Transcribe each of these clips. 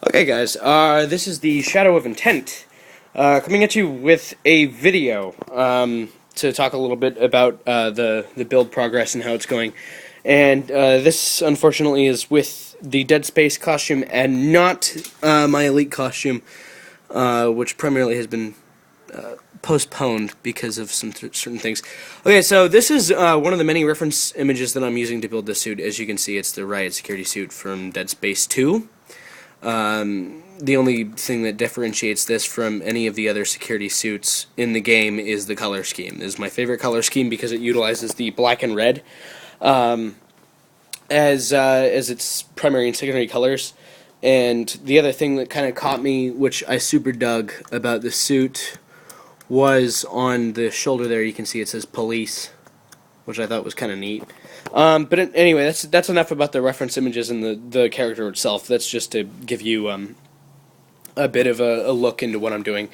Okay, guys, this is the Shadow of Intent, coming at you with a video to talk a little bit about the build progress and how it's going. And this, unfortunately, is with the Dead Space costume and not my Elite costume, which primarily has been postponed because of some certain things. Okay, so this is one of the many reference images that I'm using to build this suit. As you can see, it's the Riot Security suit from Dead Space 2. The only thing that differentiates this from any of the other security suits in the game is the color scheme. This is my favorite color scheme because it utilizes the black and red as its primary and secondary colors. And the other thing that kind of caught me, which I super dug about the suit, was on the shoulder there. You can see it says police, which I thought was kind of neat. Anyway, that's enough about the reference images and the character itself. That's just to give you a bit of a look into what I'm doing.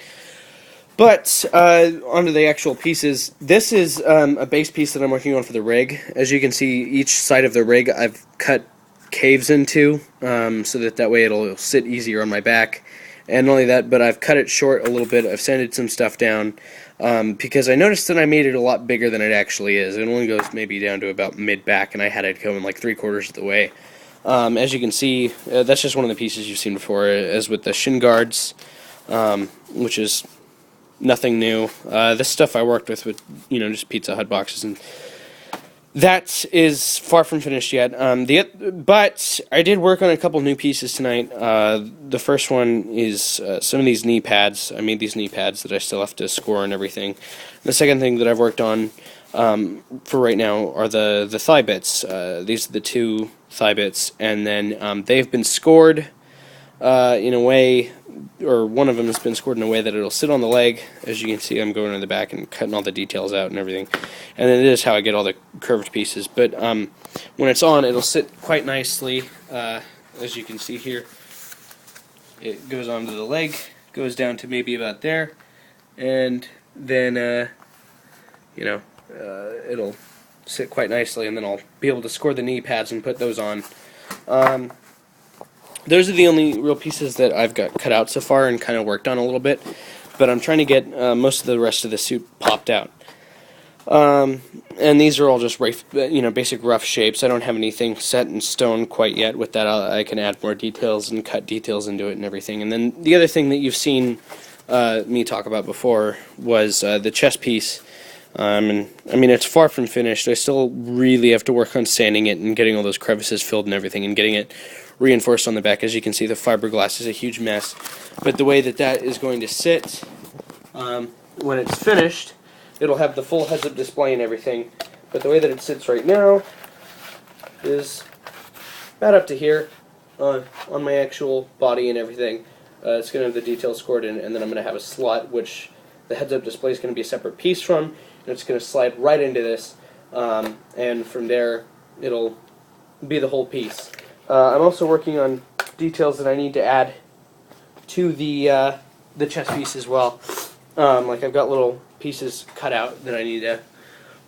But onto the actual pieces. This is a base piece that I'm working on for the rig. As you can see, each side of the rig I've cut caves into so that way it'll sit easier on my back. And not only that, but I've cut it short a little bit. I've sanded some stuff down because I noticed that I made it a lot bigger than it actually is. It only goes maybe down to about mid-back, and I had it going like 3/4 of the way. As you can see, that's just one of the pieces you've seen before, as with the shin guards, which is nothing new. This stuff I worked with, just Pizza Hut boxes, and that is far from finished yet. But I did work on a couple new pieces tonight. The first one is some of these knee pads. I made these knee pads that I still have to score and everything. The second thing that I've worked on for right now are the thigh bits. These are the two thigh bits, and then they've been scored in a way, or one of them has been scored in a way that it'll sit on the leg. As you can see, I'm going in the back and cutting all the details out and everything. And then this is how I get all the curved pieces. But when it's on, it'll sit quite nicely. As you can see here, it goes onto the leg, goes down to maybe about there, and then it'll sit quite nicely. And then I'll be able to score the knee pads and put those on. Those are the only real pieces that I've got cut out so far and kind of worked on a little bit, but I'm trying to get most of the rest of the suit popped out. And these are all just basic rough shapes. I don't have anything set in stone quite yet. With that, I can add more details and cut details into it and everything. And then the other thing that you've seen me talk about before was the chest piece. And I mean, it's far from finished. I still really have to work on sanding it and getting all those crevices filled and everything, and getting it reinforced on the back. As you can see, the fiberglass is a huge mess. But the way that is going to sit, when it's finished, it'll have the full heads-up display and everything. But the way that it sits right now is about up to here on my actual body and everything. It's going to have the details scored in, and then I'm going to have a slot, which the heads-up display is going to be a separate piece from, and it's going to slide right into this, and from there it'll be the whole piece. I'm also working on details that I need to add to the chest piece as well. Like I've got little pieces cut out that I need to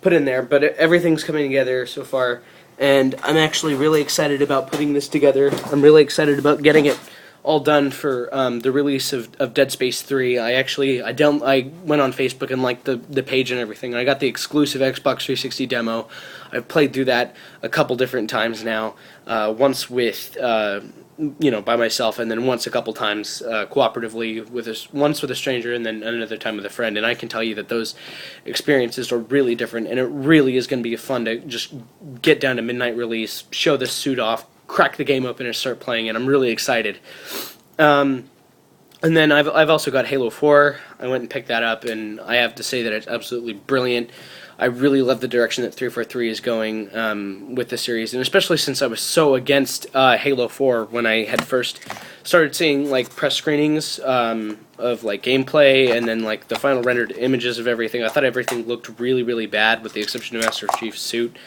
put in there, but everything's coming together so far, and I'm actually really excited about putting this together. I'm really excited about getting it all done for the release of Dead Space 3. I went on Facebook and liked the page and everything, and I got the exclusive Xbox 360 demo. I've played through that a couple different times now, once with by myself, and then once a couple times cooperatively once with a stranger, and then another time with a friend. And I can tell you that those experiences are really different, and it really is going to be fun to just get down to midnight release, show this suit off, crack the game open, and start playing it. I'm really excited. And then I've also got Halo 4. I went and picked that up, and I have to say that it's absolutely brilliant. I really love the direction that 343 is going with the series, and especially since I was so against Halo 4 when I had first started seeing press screenings of gameplay, and then the final rendered images of everything. I thought everything looked really, really bad, with the exception of Master Chief's suit.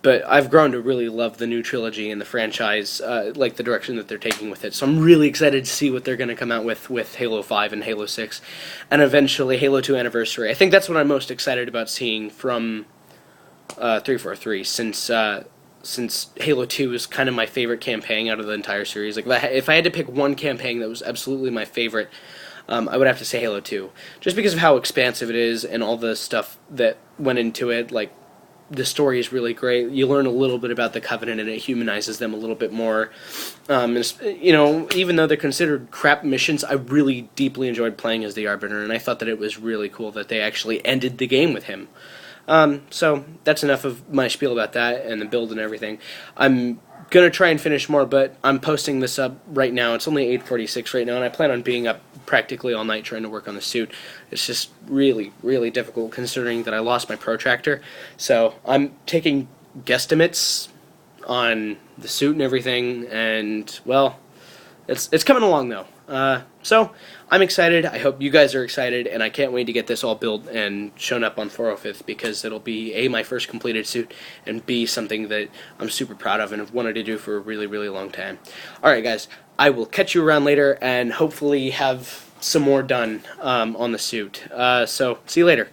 But I've grown to really love the new trilogy and the franchise, the direction that they're taking with it. So I'm really excited to see what they're going to come out with Halo 5 and Halo 6, and eventually Halo 2 Anniversary. I think that's what I'm most excited about seeing from 343, since since Halo 2 is kind of my favorite campaign out of the entire series. Like, if I had to pick one campaign that was absolutely my favorite, I would have to say Halo 2. Just because of how expansive it is and all the stuff that went into it. Like, the story is really great. You learn a little bit about the Covenant, and it humanizes them a little bit more. You know, even though they're considered crap missions, I really deeply enjoyed playing as the Arbiter, and I thought that it was really cool that they actually ended the game with him. So that's enough of my spiel about that and the build and everything. I'm gonna try and finish more, but I'm posting this up right now. It's only 8:46 right now, and I plan on being up practically all night trying to work on the suit. It's just really, really difficult considering that I lost my protractor. So I'm taking guesstimates on the suit and everything, and well, it's coming along though. So I'm excited. I hope you guys are excited, and I can't wait to get this all built and shown up on 405th because it'll be A, my first completed suit, and B, something that I'm super proud of and have wanted to do for a really, really long time. Alright guys, I will catch you around later and hopefully have some more done on the suit. So see you later.